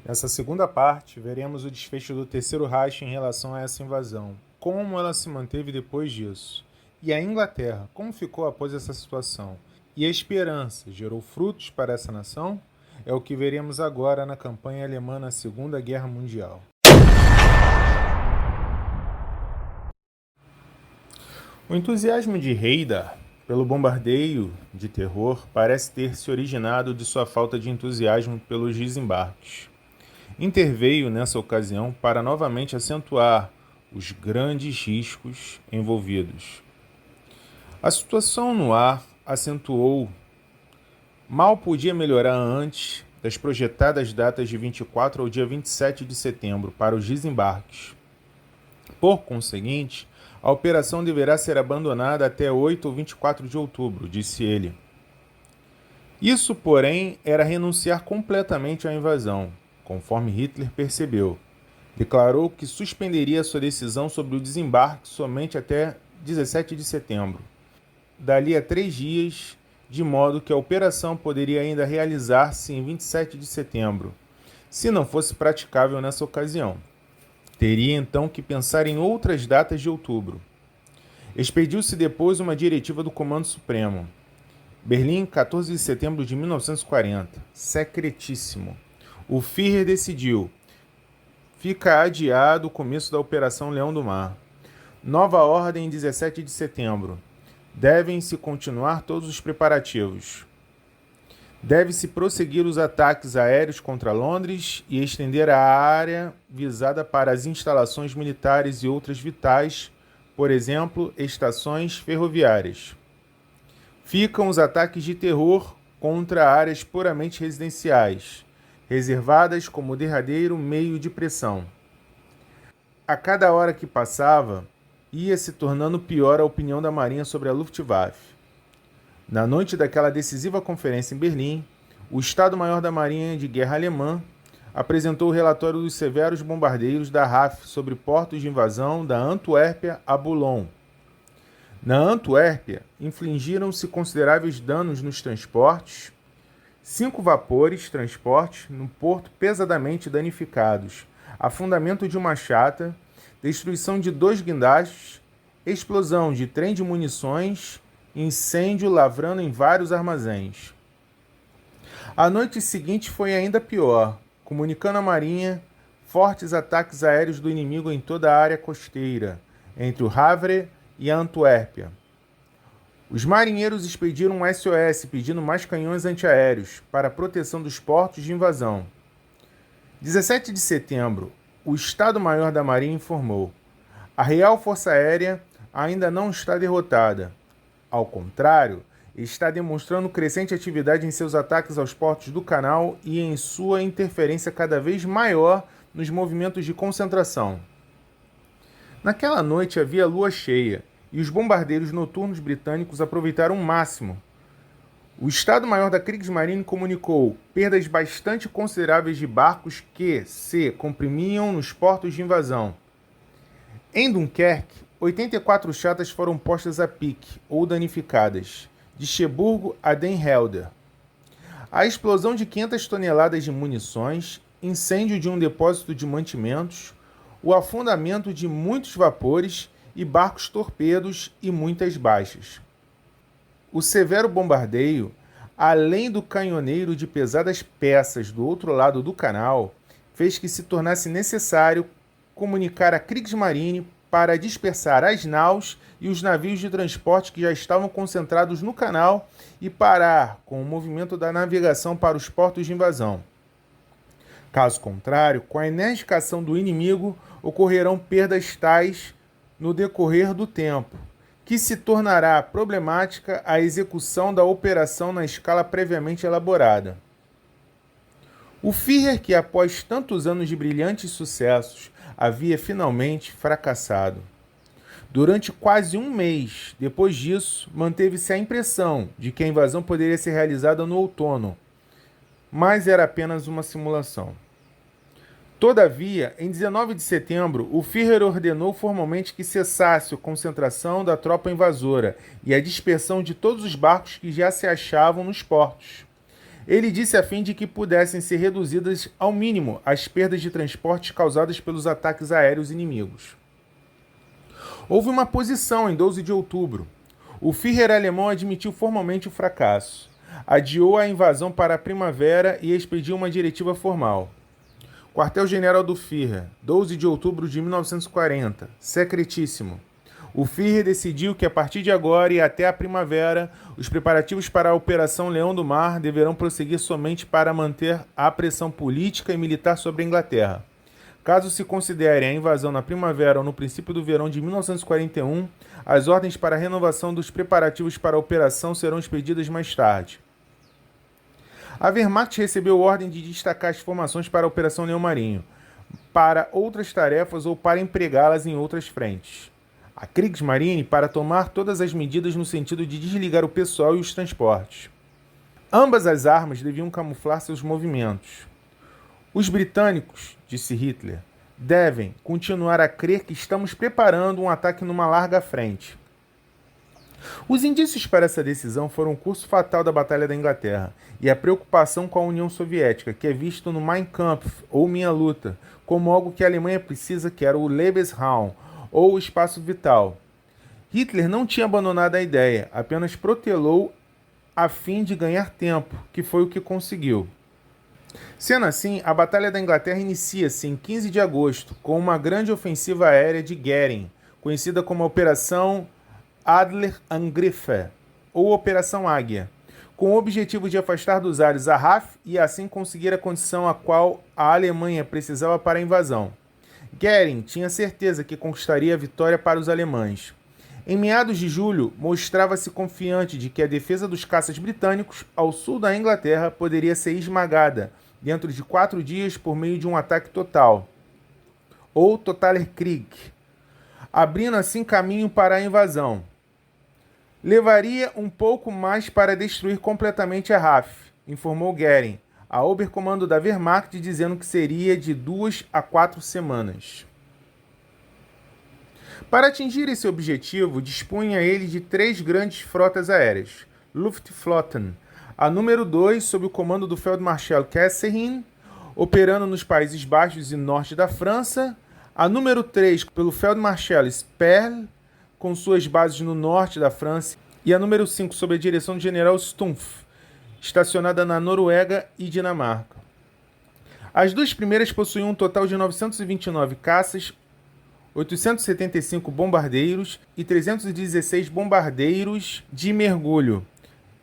Nessa segunda parte, veremos o desfecho do Terceiro Reich em relação a essa invasão, como ela se manteve depois disso, e a Inglaterra, como ficou após essa situação, e a esperança gerou frutos para essa nação? É o que veremos agora na campanha alemã na Segunda Guerra Mundial. O entusiasmo de Haydar pelo bombardeio de terror parece ter se originado de sua falta de entusiasmo pelos desembarques. Interveio nessa ocasião para novamente acentuar os grandes riscos envolvidos. A situação no ar acentuou. Mal podia melhorar antes das projetadas datas de 24 ao dia 27 de setembro para os desembarques. Por conseguinte, a operação deverá ser abandonada até 8 ou 24 de outubro, disse ele. Isso, porém, era renunciar completamente à invasão, conforme Hitler percebeu. Declarou que suspenderia sua decisão sobre o desembarque somente até 17 de setembro. Dali a 3 dias, de modo que a operação poderia ainda realizar-se em 27 de setembro, se não fosse praticável nessa ocasião. Teria então que pensar em outras datas de outubro. Expediu-se depois uma diretiva do Comando Supremo. Berlim, 14 de setembro de 1940. Secretíssimo. O Führer decidiu. Fica adiado o começo da Operação Leão do Mar. Nova ordem, 17 de setembro. Devem-se continuar todos os preparativos. Deve-se prosseguir os ataques aéreos contra Londres e estender a área visada para as instalações militares e outras vitais, por exemplo, estações ferroviárias. Ficam os ataques de terror contra áreas puramente residenciais, reservadas como derradeiro meio de pressão. A cada hora que passava, ia se tornando pior a opinião da Marinha sobre a Luftwaffe. Na noite daquela decisiva conferência em Berlim, o Estado-Maior da Marinha de Guerra alemã apresentou o relatório dos severos bombardeios da RAF sobre portos de invasão da Antuérpia a Boulogne. Na Antuérpia, infligiram-se consideráveis danos nos transportes, 5 vapores transportes no porto pesadamente danificados, afundamento de uma chata, destruição de 2 guindastes, explosão de trem de munições, incêndio lavrando em vários armazéns. A noite seguinte foi ainda pior, comunicando à Marinha fortes ataques aéreos do inimigo em toda a área costeira, entre o Havre e a Antuérpia. Os marinheiros expediram um SOS pedindo mais canhões antiaéreos para a proteção dos portos de invasão. 17 de setembro, o Estado-Maior da Marinha informou: a Real Força Aérea ainda não está derrotada. Ao contrário, está demonstrando crescente atividade em seus ataques aos portos do canal e em sua interferência cada vez maior nos movimentos de concentração. Naquela noite havia lua cheia e os bombardeiros noturnos britânicos aproveitaram o máximo. O Estado-Maior da Kriegsmarine comunicou perdas bastante consideráveis de barcos que se comprimiam nos portos de invasão. Em Dunkerque, 84 chatas foram postas a pique ou danificadas, de Cherbourg a Den Helder. A explosão de 500 toneladas de munições, incêndio de um depósito de mantimentos, o afundamento de muitos vapores e barcos torpedos e muitas baixas. O severo bombardeio, além do canhoneiro de pesadas peças do outro lado do canal, fez que se tornasse necessário comunicar à Kriegsmarine para dispersar as naus e os navios de transporte que já estavam concentrados no canal e parar com o movimento da navegação para os portos de invasão. Caso contrário, com a enérgica ação do inimigo, ocorrerão perdas tais no decorrer do tempo, que se tornará problemática a execução da operação na escala previamente elaborada. O Führer, que após tantos anos de brilhantes sucessos, havia finalmente fracassado. Durante quase um mês depois disso, manteve-se a impressão de que a invasão poderia ser realizada no outono, mas era apenas uma simulação. Todavia, em 19 de setembro, o Führer ordenou formalmente que cessasse a concentração da tropa invasora e a dispersão de todos os barcos que já se achavam nos portos. Ele disse a fim de que pudessem ser reduzidas ao mínimo as perdas de transporte causadas pelos ataques aéreos inimigos. Houve uma posição em 12 de outubro. O Führer alemão admitiu formalmente o fracasso, adiou a invasão para a primavera e expediu uma diretiva formal. Quartel-General do Führer, 12 de outubro de 1940, secretíssimo. O Führer decidiu que a partir de agora e até a primavera, os preparativos para a Operação Leão do Mar deverão prosseguir somente para manter a pressão política e militar sobre a Inglaterra. Caso se considere a invasão na primavera ou no princípio do verão de 1941, as ordens para a renovação dos preparativos para a operação serão expedidas mais tarde. A Wehrmacht recebeu ordem de destacar as formações para a Operação Leão Marinho, para outras tarefas ou para empregá-las em outras frentes. A Kriegsmarine para tomar todas as medidas no sentido de desligar o pessoal e os transportes. Ambas as armas deviam camuflar seus movimentos. Os britânicos, disse Hitler, devem continuar a crer que estamos preparando um ataque numa larga frente. Os indícios para essa decisão foram o curso fatal da Batalha da Inglaterra e a preocupação com a União Soviética, que é visto no Mein Kampf, ou Minha Luta, como algo que a Alemanha precisa, que era o Lebensraum, ou o espaço vital. Hitler não tinha abandonado a ideia, apenas protelou a fim de ganhar tempo, que foi o que conseguiu. Sendo assim, a Batalha da Inglaterra inicia-se em 15 de agosto, com uma grande ofensiva aérea de Goering, conhecida como a Operação Adlerangriff, ou Operação Águia, com o objetivo de afastar dos ares a RAF e assim conseguir a condição a qual a Alemanha precisava para a invasão. Goering tinha certeza que conquistaria a vitória para os alemães. Em meados de julho, mostrava-se confiante de que a defesa dos caças britânicos ao sul da Inglaterra poderia ser esmagada dentro de 4 dias por meio de um ataque total, ou Totalerkrieg, abrindo assim caminho para a invasão. Levaria um pouco mais para destruir completamente a RAF, informou Goering, a Oberkommando da Wehrmacht, dizendo que seria de 2 a 4 semanas. Para atingir esse objetivo, dispunha ele de 3 grandes frotas aéreas, Luftflotten, a número 2, sob o comando do Feldmarschall Kesselring, operando nos Países Baixos e norte da França, a número 3, pelo Feldmarschall Sperl, com suas bases no norte da França, e a número 5, sob a direção do general Stumpf, estacionada na Noruega e Dinamarca. As duas primeiras possuíam um total de 929 caças, 875 bombardeiros e 316 bombardeiros de mergulho.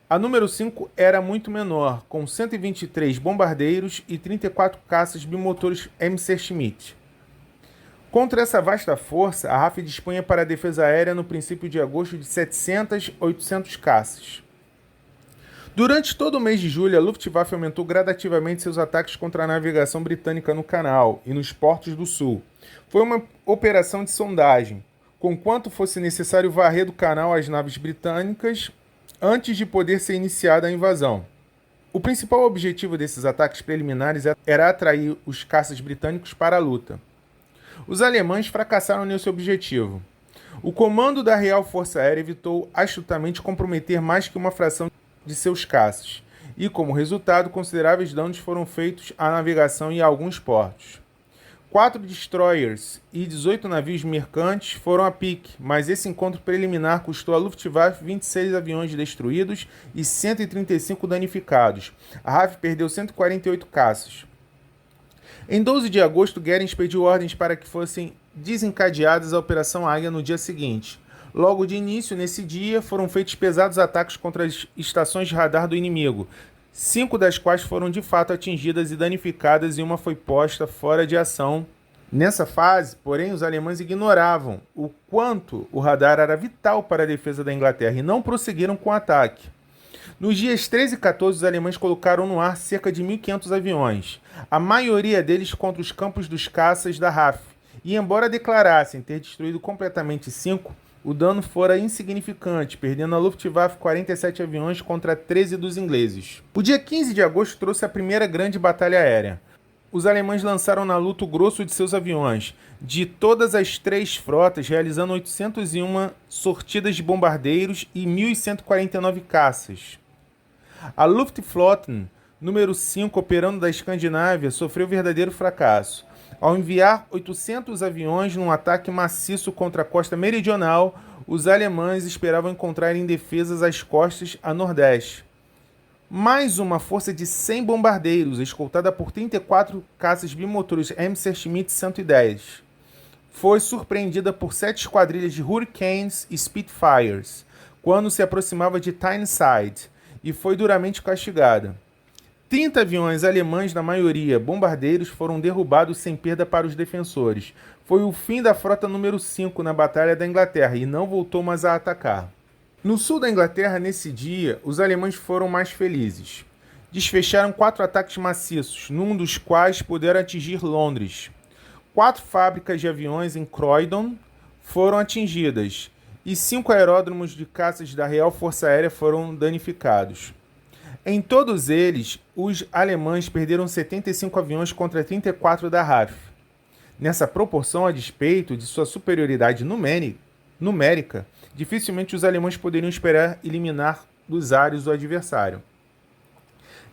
A número 5 era muito menor, com 123 bombardeiros e 34 caças bimotores Messerschmitt. Contra essa vasta força, a RAF dispunha para a defesa aérea no princípio de agosto de 700 a 800 caças. Durante todo o mês de julho, a Luftwaffe aumentou gradativamente seus ataques contra a navegação britânica no canal e nos portos do sul. Foi uma operação de sondagem, conquanto fosse necessário varrer do canal as naves britânicas antes de poder ser iniciada a invasão. O principal objetivo desses ataques preliminares era atrair os caças britânicos para a luta. Os alemães fracassaram nesse objetivo. O comando da Real Força Aérea evitou astutamente comprometer mais que uma fração de seus caças, e, como resultado, consideráveis danos foram feitos à navegação e a alguns portos. 4 destroyers e 18 navios mercantes foram a pique, mas esse encontro preliminar custou à Luftwaffe 26 aviões destruídos e 135 danificados. A RAF perdeu 148 caças. Em 12 de agosto, Goering expediu ordens para que fossem desencadeadas a Operação Águia no dia seguinte. Logo de início, nesse dia, foram feitos pesados ataques contra as estações de radar do inimigo, 5 das quais foram de fato atingidas e danificadas e uma foi posta fora de ação. Nessa fase, porém, os alemães ignoravam o quanto o radar era vital para a defesa da Inglaterra e não prosseguiram com o ataque. Nos dias 13 e 14, os alemães colocaram no ar cerca de 1.500 aviões, a maioria deles contra os campos dos caças da RAF, e embora declarassem ter destruído completamente 5, o dano fora insignificante, perdendo a Luftwaffe 47 aviões contra 13 dos ingleses. O dia 15 de agosto trouxe a primeira grande batalha aérea. Os alemães lançaram na luta o grosso de seus aviões, de todas as 3 frotas, realizando 801 sortidas de bombardeiros e 1.149 caças. A Luftflotten número 5, operando da Escandinávia, sofreu verdadeiro fracasso. Ao enviar 800 aviões num ataque maciço contra a costa meridional, os alemães esperavam encontrar indefesas as costas a nordeste. Mais uma força de 100 bombardeiros, escoltada por 34 caças bimotores Messerschmitt 110, foi surpreendida por 7 esquadrilhas de Hurricanes e Spitfires, quando se aproximava de Tyneside, e foi duramente castigada. 30 aviões alemães, na maioria bombardeiros, foram derrubados sem perda para os defensores. Foi o fim da frota número 5 na Batalha da Inglaterra e não voltou mais a atacar. No sul da Inglaterra, nesse dia, os alemães foram mais felizes. Desfecharam 4 ataques maciços, num dos quais puderam atingir Londres. 4 fábricas de aviões em Croydon foram atingidas e 5 aeródromos de caças da Real Força Aérea foram danificados. Em todos eles, os alemães perderam 75 aviões contra 34 da RAF. Nessa proporção, a despeito de sua superioridade numérica, dificilmente os alemães poderiam esperar eliminar dos ares o adversário.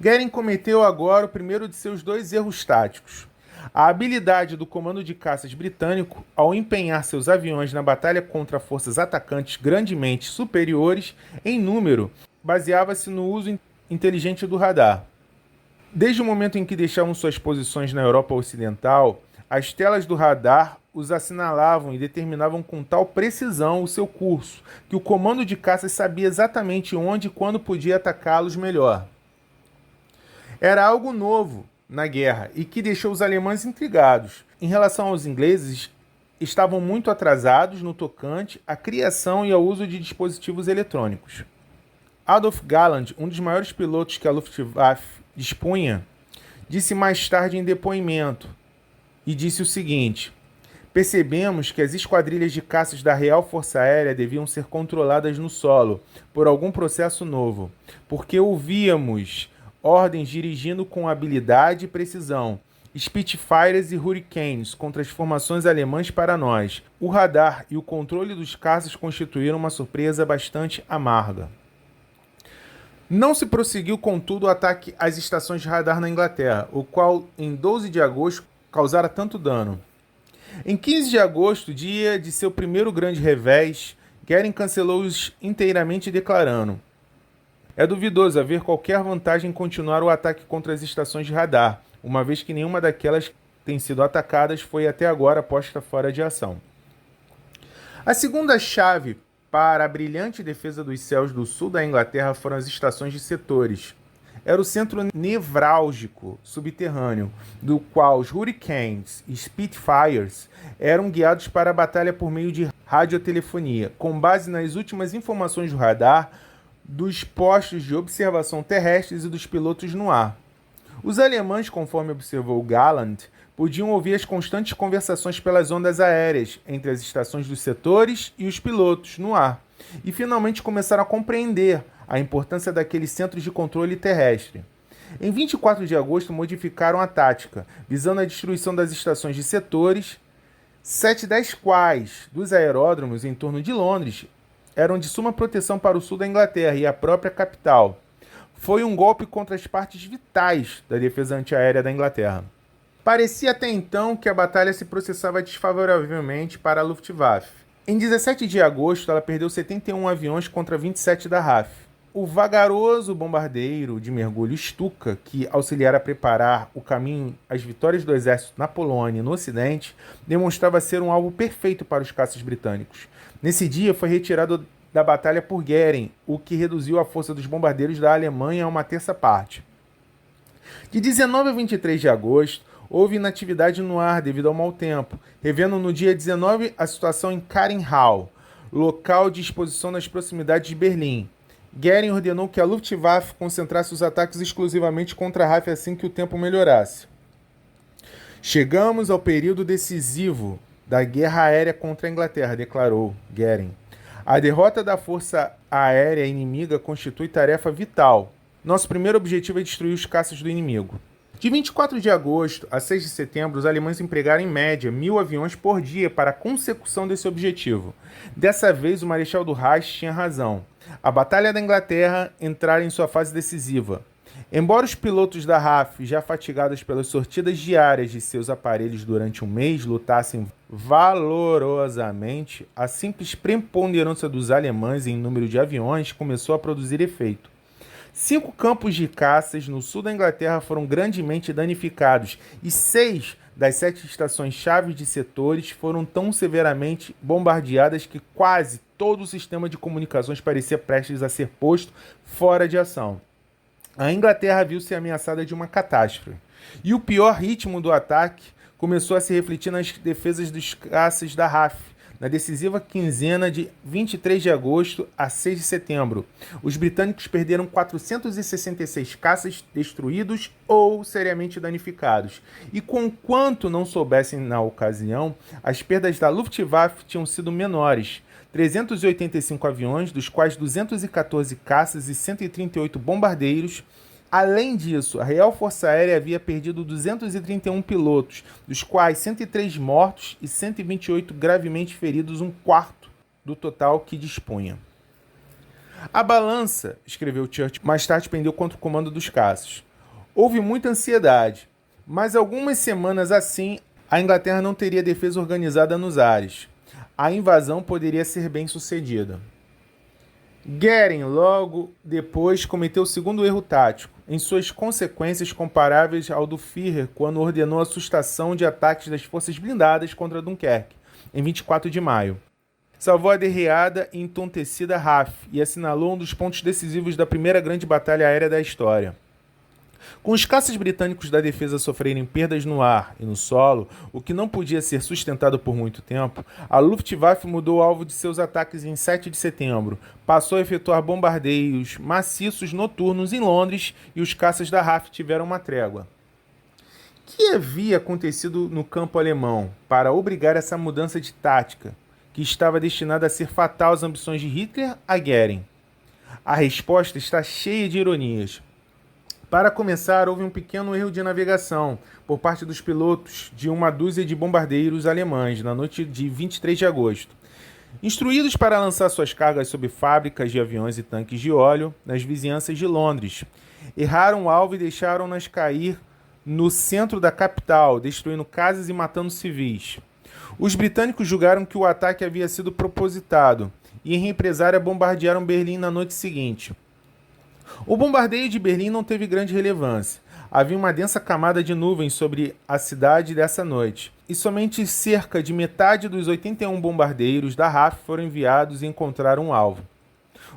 Goering cometeu agora o primeiro de seus 2 erros táticos. A habilidade do comando de caças britânico, ao empenhar seus aviões na batalha contra forças atacantes grandemente superiores em número, baseava-se no uso inteligente do radar. Desde o momento em que deixavam suas posições na Europa Ocidental, as telas do radar os assinalavam e determinavam com tal precisão o seu curso, que o comando de caças sabia exatamente onde e quando podia atacá-los melhor. Era algo novo na guerra e que deixou os alemães intrigados. Em relação aos ingleses, estavam muito atrasados no tocante à criação e ao uso de dispositivos eletrônicos. Adolf Galland, um dos maiores pilotos que a Luftwaffe dispunha, disse mais tarde em depoimento, e disse o seguinte: percebemos que as esquadrilhas de caças da Real Força Aérea deviam ser controladas no solo por algum processo novo, porque ouvíamos ordens dirigindo com habilidade e precisão, Spitfires e Hurricanes contra as formações alemãs para nós. O radar e o controle dos caças constituíram uma surpresa bastante amarga. Não se prosseguiu, contudo, o ataque às estações de radar na Inglaterra, o qual, em 12 de agosto, causara tanto dano. Em 15 de agosto, dia de seu primeiro grande revés, Goering cancelou-os inteiramente, declarando: é duvidoso haver qualquer vantagem em continuar o ataque contra as estações de radar, uma vez que nenhuma daquelas que têm sido atacadas foi até agora posta fora de ação. A segunda chave para a brilhante defesa dos céus do sul da Inglaterra foram as estações de setores. Era o centro nevrálgico subterrâneo, do qual os Hurricanes e Spitfires eram guiados para a batalha por meio de radiotelefonia, com base nas últimas informações do radar, dos postos de observação terrestres e dos pilotos no ar. Os alemães, conforme observou Galland, podiam ouvir as constantes conversações pelas ondas aéreas entre as estações dos setores e os pilotos no ar, e finalmente começaram a compreender a importância daqueles centros de controle terrestre. Em 24 de agosto, modificaram a tática, visando a destruição das estações de setores, 7 das quais, dos aeródromos em torno de Londres, eram de suma proteção para o sul da Inglaterra e a própria capital. Foi um golpe contra as partes vitais da defesa antiaérea da Inglaterra. Parecia até então que a batalha se processava desfavoravelmente para a Luftwaffe. Em 17 de agosto, ela perdeu 71 aviões contra 27 da RAF. O vagaroso bombardeiro de mergulho Stuka, que auxiliara a preparar o caminho às vitórias do exército na Polônia e no Ocidente, demonstrava ser um alvo perfeito para os caças britânicos. Nesse dia, foi retirado da batalha por Goering, o que reduziu a força dos bombardeiros da Alemanha a uma terça parte. De 19 a 23 de agosto, houve inatividade no ar devido ao mau tempo, revendo no dia 19 a situação em Carinhau, local de exposição nas proximidades de Berlim. Goering ordenou que a Luftwaffe concentrasse os ataques exclusivamente contra a RAF assim que o tempo melhorasse. Chegamos ao período decisivo da guerra aérea contra a Inglaterra, declarou Goering. A derrota da força aérea inimiga constitui tarefa vital. Nosso primeiro objetivo é destruir os caças do inimigo. De 24 de agosto a 6 de setembro, os alemães empregaram em média 1.000 aviões por dia para a consecução desse objetivo. Dessa vez, o Marechal do Reich tinha razão. A Batalha da Inglaterra entrara em sua fase decisiva. Embora os pilotos da RAF, já fatigados pelas sortidas diárias de seus aparelhos durante um mês, lutassem valorosamente, a simples preponderância dos alemães em número de aviões começou a produzir efeito. 5 campos de caças no sul da Inglaterra foram grandemente danificados e 6 das 7 estações-chave de setores foram tão severamente bombardeadas que quase todo o sistema de comunicações parecia prestes a ser posto fora de ação. A Inglaterra viu-se ameaçada de uma catástrofe, e o pior ritmo do ataque começou a se refletir nas defesas dos caças da RAF, na decisiva quinzena de 23 de agosto a 6 de setembro. Os britânicos perderam 466 caças destruídos ou seriamente danificados, e conquanto não soubessem na ocasião, as perdas da Luftwaffe tinham sido menores. 385 aviões, dos quais 214 caças e 138 bombardeiros. Além disso, a Real Força Aérea havia perdido 231 pilotos, dos quais 103 mortos e 128 gravemente feridos, um quarto do total que dispunha. A balança, escreveu Churchill, mais tarde pendeu contra o comando dos caças. Houve muita ansiedade, mas algumas semanas assim, a Inglaterra não teria defesa organizada nos ares. A invasão poderia ser bem sucedida. Goering, logo depois, cometeu o segundo erro tático, em suas consequências comparáveis ao do Führer, quando ordenou a sustação de ataques das forças blindadas contra Dunkerque, em 24 de maio. Salvou a derreada e entontecida RAF e assinalou um dos pontos decisivos da primeira grande batalha aérea da história. Com os caças britânicos da defesa sofrerem perdas no ar e no solo, o que não podia ser sustentado por muito tempo, a Luftwaffe mudou o alvo de seus ataques em 7 de setembro, passou a efetuar bombardeios maciços noturnos em Londres e os caças da RAF tiveram uma trégua. O que havia acontecido no campo alemão para obrigar essa mudança de tática, que estava destinada a ser fatal às ambições de Hitler a Goering? A resposta está cheia de ironias. Para começar, houve um pequeno erro de navegação por parte dos pilotos de uma dúzia de bombardeiros alemães na noite de 23 de agosto. Instruídos para lançar suas cargas sobre fábricas de aviões e tanques de óleo nas vizinhanças de Londres, erraram o alvo e deixaram-nas cair no centro da capital, destruindo casas e matando civis. Os britânicos julgaram que o ataque havia sido propositado e, em represália, bombardearam Berlim na noite seguinte. O bombardeio de Berlim não teve grande relevância. Havia uma densa camada de nuvens sobre a cidade dessa noite, e somente cerca de metade dos 81 bombardeiros da RAF foram enviados e encontraram um alvo.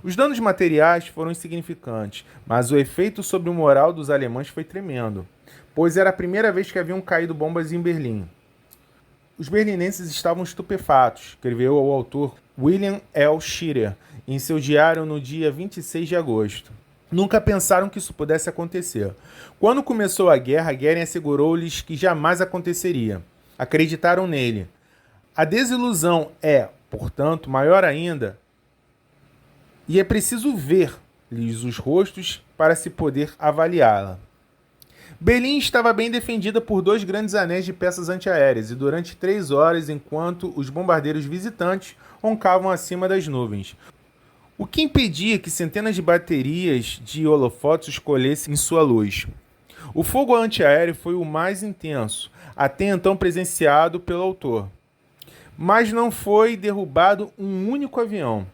Os danos materiais foram insignificantes, mas o efeito sobre o moral dos alemães foi tremendo, pois era a primeira vez que haviam caído bombas em Berlim. Os berlinenses estavam estupefatos, escreveu o autor William L. Shirer em seu diário no dia 26 de agosto. Nunca pensaram que isso pudesse acontecer. Quando começou a guerra, Goering assegurou-lhes que jamais aconteceria. Acreditaram nele. A desilusão é, portanto, maior ainda, e é preciso ver-lhes os rostos para se poder avaliá-la. Berlim estava bem defendida por 2 grandes anéis de peças antiaéreas e durante 3 horas, enquanto os bombardeiros visitantes roncavam acima das nuvens. O que impedia que centenas de baterias de holofotes escolhessem sua luz. O fogo antiaéreo foi o mais intenso, até então presenciado pelo autor. Mas não foi derrubado um único avião.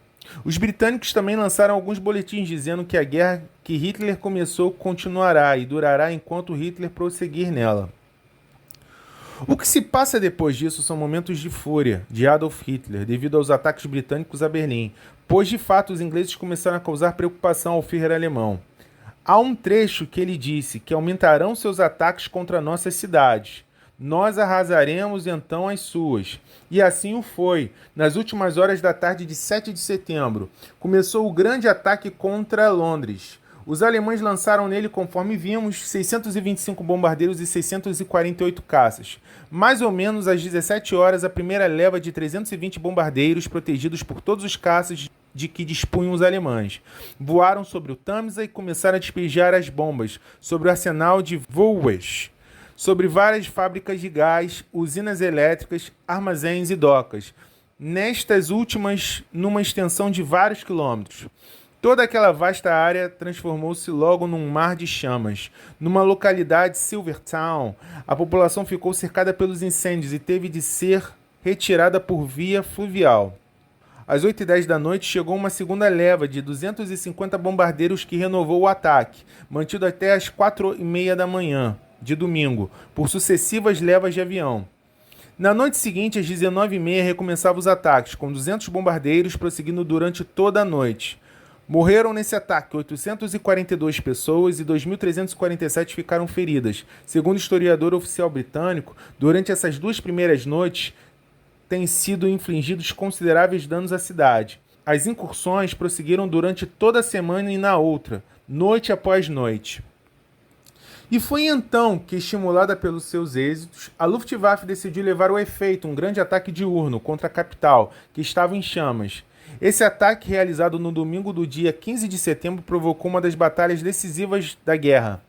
Os britânicos também lançaram alguns boletins dizendo que a guerra que Hitler começou continuará e durará enquanto Hitler prosseguir nela. O que se passa depois disso são momentos de fúria de Adolf Hitler devido aos ataques britânicos a Berlim, pois de fato os ingleses começaram a causar preocupação ao Führer alemão. Há um trecho que ele disse que aumentarão seus ataques contra nossas cidades. Nós arrasaremos então as suas. E assim o foi. Nas últimas horas da tarde de 7 de setembro, começou o grande ataque contra Londres. Os alemães lançaram nele, conforme vimos, 625 bombardeiros e 648 caças. Mais ou menos às 17 horas, a primeira leva de 320 bombardeiros, protegidos por todos os caças de que dispunham os alemães, voaram sobre o Tamisa e começaram a despejar as bombas sobre o arsenal de Woolwich, sobre várias fábricas de gás, usinas elétricas, armazéns e docas, nestas últimas numa extensão de vários quilômetros. Toda aquela vasta área transformou-se logo num mar de chamas. Numa localidade, Silvertown, a população ficou cercada pelos incêndios e teve de ser retirada por via fluvial. Às 8h10 da noite, chegou uma segunda leva de 250 bombardeiros que renovou o ataque, mantido até às 4h30 da manhã de domingo, por sucessivas levas de avião. Na noite seguinte, às 19h30, recomeçavam os ataques, com 200 bombardeiros prosseguindo durante toda a noite. Morreram nesse ataque 842 pessoas e 2.347 ficaram feridas. Segundo o historiador oficial britânico, durante essas duas primeiras noites, têm sido infligidos consideráveis danos à cidade. As incursões prosseguiram durante toda a semana e na outra, noite após noite. E foi então que, estimulada pelos seus êxitos, a Luftwaffe decidiu levar ao efeito um grande ataque diurno contra a capital, que estava em chamas. Esse ataque, realizado no domingo do dia 15 de setembro, provocou uma das batalhas decisivas da guerra.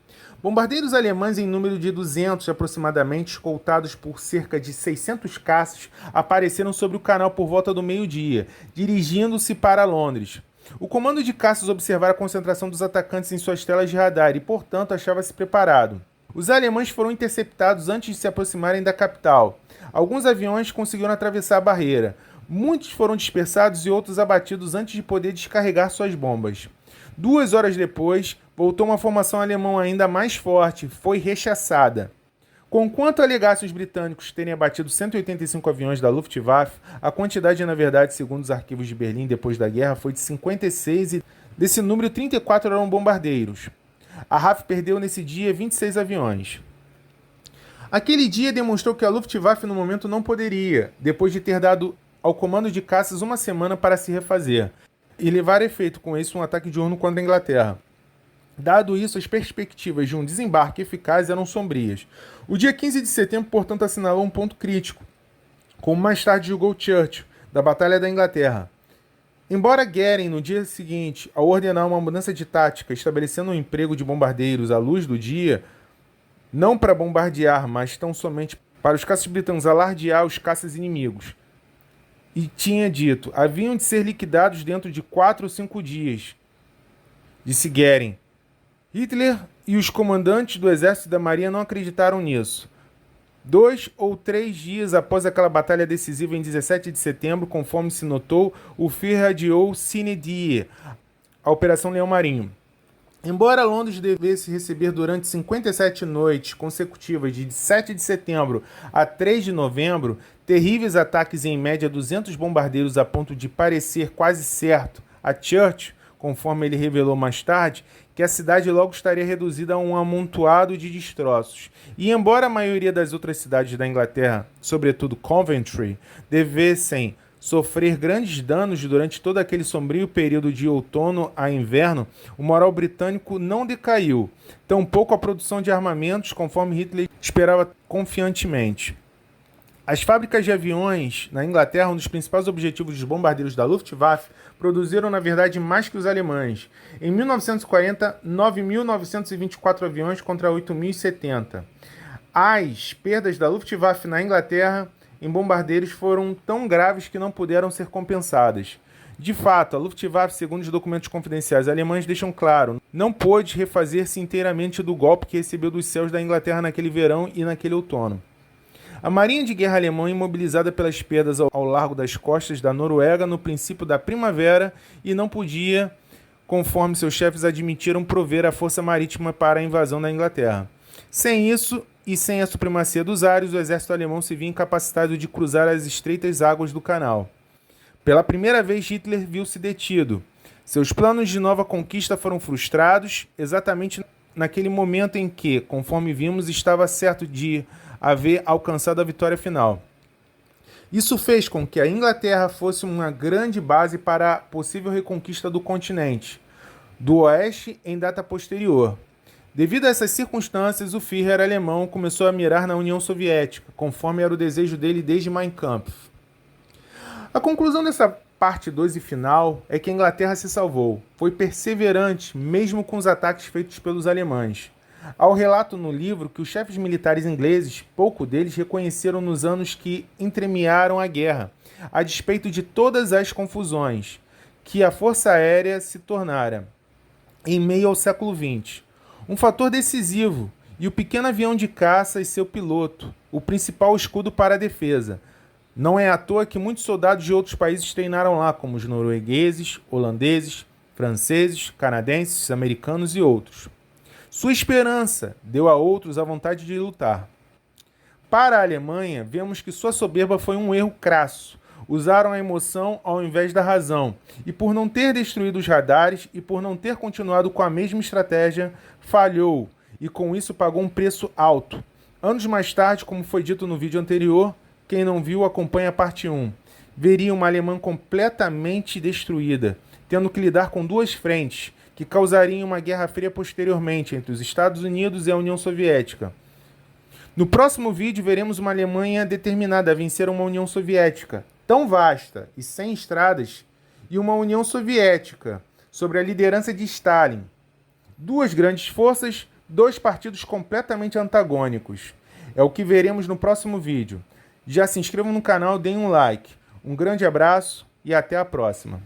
Bombardeiros alemães em número de 200 aproximadamente, escoltados por cerca de 600 caças, apareceram sobre o canal por volta do meio-dia, dirigindo-se para Londres. O comando de caças observara a concentração dos atacantes em suas telas de radar e, portanto, achava-se preparado. Os alemães foram interceptados antes de se aproximarem da capital. Alguns aviões conseguiram atravessar a barreira. Muitos foram dispersados e outros abatidos antes de poder descarregar suas bombas. 2 horas depois, voltou uma formação alemã ainda mais forte, foi rechaçada. Conquanto alegasse os britânicos terem abatido 185 aviões da Luftwaffe, a quantidade, na verdade, segundo os arquivos de Berlim depois da guerra, foi de 56 e desse número 34 eram bombardeiros. A RAF perdeu nesse dia 26 aviões. Aquele dia demonstrou que a Luftwaffe no momento não poderia, depois de ter dado ao comando de caças uma semana para se refazer e levar a efeito com isso um ataque diurno contra a Inglaterra. Dado isso, as perspectivas de um desembarque eficaz eram sombrias. O dia 15 de setembro, portanto, assinalou um ponto crítico, como mais tarde julgou Churchill, da Batalha da Inglaterra. Embora Goering, no dia seguinte, ao ordenar uma mudança de tática, estabelecendo um emprego de bombardeiros à luz do dia, não para bombardear, mas tão somente para os caças britânicos alardear os caças inimigos, e tinha dito, haviam de ser liquidados dentro de 4 ou 5 dias, disse Goering. Hitler e os comandantes do exército e da marinha não acreditaram nisso. 2 ou 3 dias após aquela batalha decisiva em 17 de setembro, conforme se notou, o Führer adiou sine die, a Operação Leão Marinho. Embora Londres devesse receber durante 57 noites consecutivas de 7 de setembro a 3 de novembro, terríveis ataques em média 200 bombardeiros a ponto de parecer quase certo a Churchill, conforme ele revelou mais tarde, que a cidade logo estaria reduzida a um amontoado de destroços. E embora a maioria das outras cidades da Inglaterra, sobretudo Coventry, devessem sofrer grandes danos durante todo aquele sombrio período de outono a inverno, o moral britânico não decaiu, tampouco a produção de armamentos, conforme Hitler esperava confiantemente. As fábricas de aviões na Inglaterra, um dos principais objetivos dos bombardeiros da Luftwaffe, produziram, na verdade, mais que os alemães. Em 1940, 9.924 aviões contra 8.070. As perdas da Luftwaffe na Inglaterra em bombardeiros foram tão graves que não puderam ser compensadas. De fato, a Luftwaffe, segundo os documentos confidenciais alemães, deixam claro, não pôde refazer-se inteiramente do golpe que recebeu dos céus da Inglaterra naquele verão e naquele outono. A marinha de guerra alemã, imobilizada pelas perdas ao largo das costas da Noruega no princípio da primavera, e não podia, conforme seus chefes admitiram, prover a força marítima para a invasão da Inglaterra. Sem isso, e sem a supremacia dos ares, o exército alemão se via incapacitado de cruzar as estreitas águas do canal. Pela primeira vez, Hitler viu-se detido. Seus planos de nova conquista foram frustrados, exatamente naquele momento em que, conforme vimos, estava certo de haver alcançado a vitória final. Isso fez com que a Inglaterra fosse uma grande base para a possível reconquista do continente, do oeste em data posterior. Devido a essas circunstâncias, o Führer alemão começou a mirar na União Soviética, conforme era o desejo dele desde Mein Kampf. A conclusão dessa parte 2 e final é que a Inglaterra se salvou. Foi perseverante, mesmo com os ataques feitos pelos alemães. Há o relato no livro que os chefes militares ingleses, pouco deles, reconheceram nos anos que entremearam a guerra, a despeito de todas as confusões, que a Força Aérea se tornara, em meio ao século XX, um fator decisivo, e o pequeno avião de caça e seu piloto, o principal escudo para a defesa. Não é à toa que muitos soldados de outros países treinaram lá, como os noruegueses, holandeses, franceses, canadenses, americanos e outros. Sua esperança deu a outros a vontade de lutar. Para a Alemanha, vemos que sua soberba foi um erro crasso. Usaram a emoção ao invés da razão, e por não ter destruído os radares e por não ter continuado com a mesma estratégia, falhou, e com isso pagou um preço alto. Anos mais tarde, como foi dito no vídeo anterior, quem não viu acompanha a parte 1, veria uma Alemanha completamente destruída, tendo que lidar com duas frentes, que causariam uma guerra fria posteriormente entre os Estados Unidos e a União Soviética. No próximo vídeo, veremos uma Alemanha determinada a vencer uma União Soviética tão vasta e sem estradas, e uma União Soviética sob a liderança de Stalin. Duas grandes forças, dois partidos completamente antagônicos. É o que veremos no próximo vídeo. Já se inscrevam no canal, deem um like. Um grande abraço e até a próxima.